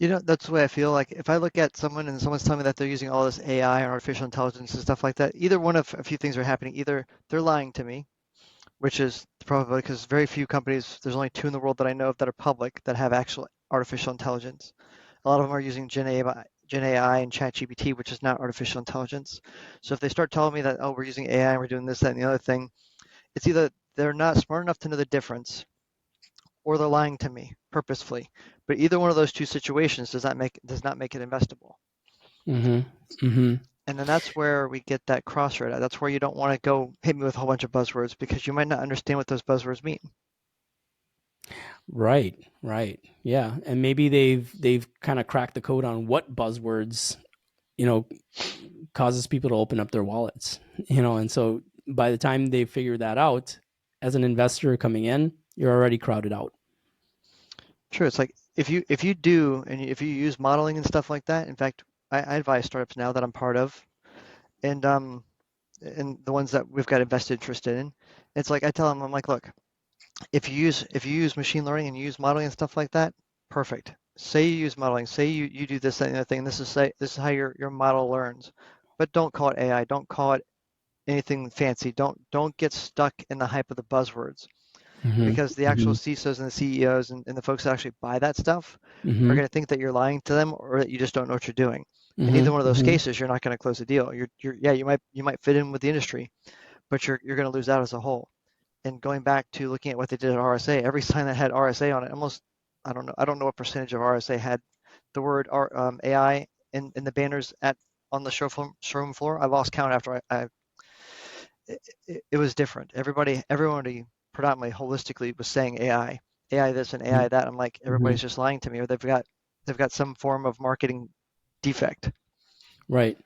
That's the way I feel. Like if I look at someone and someone's telling me that they're using all this AI and artificial intelligence and stuff like that, either one of a few things are happening. Either they're lying to me, which is probably because very few companies, there's only two in the world that I know of that are public that have actual artificial intelligence. A lot of them are using Gen AI and ChatGPT, which is not artificial intelligence. So if they start telling me that, oh, we're using AI and we're doing this, that, and the other thing, it's either they're not smart enough to know the difference or they're lying to me purposefully. But either one of those two situations does not make it investable. Mm-hmm. Mm-hmm. And then that's where we get that crossroad. That's where you don't want to go hit me with a whole bunch of buzzwords because you might not understand what those buzzwords mean. Right, right. Yeah. And maybe they've kind of cracked the code on what buzzwords, you know, causes people to open up their wallets, and so by the time they figure that out, as an investor coming in, you're already crowded out. Sure, it's like if you do and if you use modeling and stuff like that. In fact, I advise startups now that I'm part of, and the ones that we've got invested interest in. It's like I tell them, I'm like, look, if you use machine learning and you use modeling and stuff like that, perfect. Say you use modeling, say you do this, that, and the other thing. This is how your model learns, but don't call it AI. Don't call it anything fancy. Don't get stuck in the hype of the buzzwords Mm-hmm. because the actual Mm-hmm. CISOs and the CEOs and the folks that actually buy that stuff are Mm-hmm. going to think that you're lying to them or that you just don't know what you're doing. In Mm-hmm. either one of those Mm-hmm. cases, you're not going to close a deal. Yeah, you might fit in with the industry, but you're going to lose out as a whole. And going back to looking at what they did at RSA, every sign that had RSA on it, almost I don't know what percentage of RSA had the word AI in the banners on the showroom floor. I lost count after it was different. Everybody predominantly holistically was saying AI this and AI that. I'm like, Mm-hmm. everybody's just lying to me, or they've got some form of marketing defect. Right.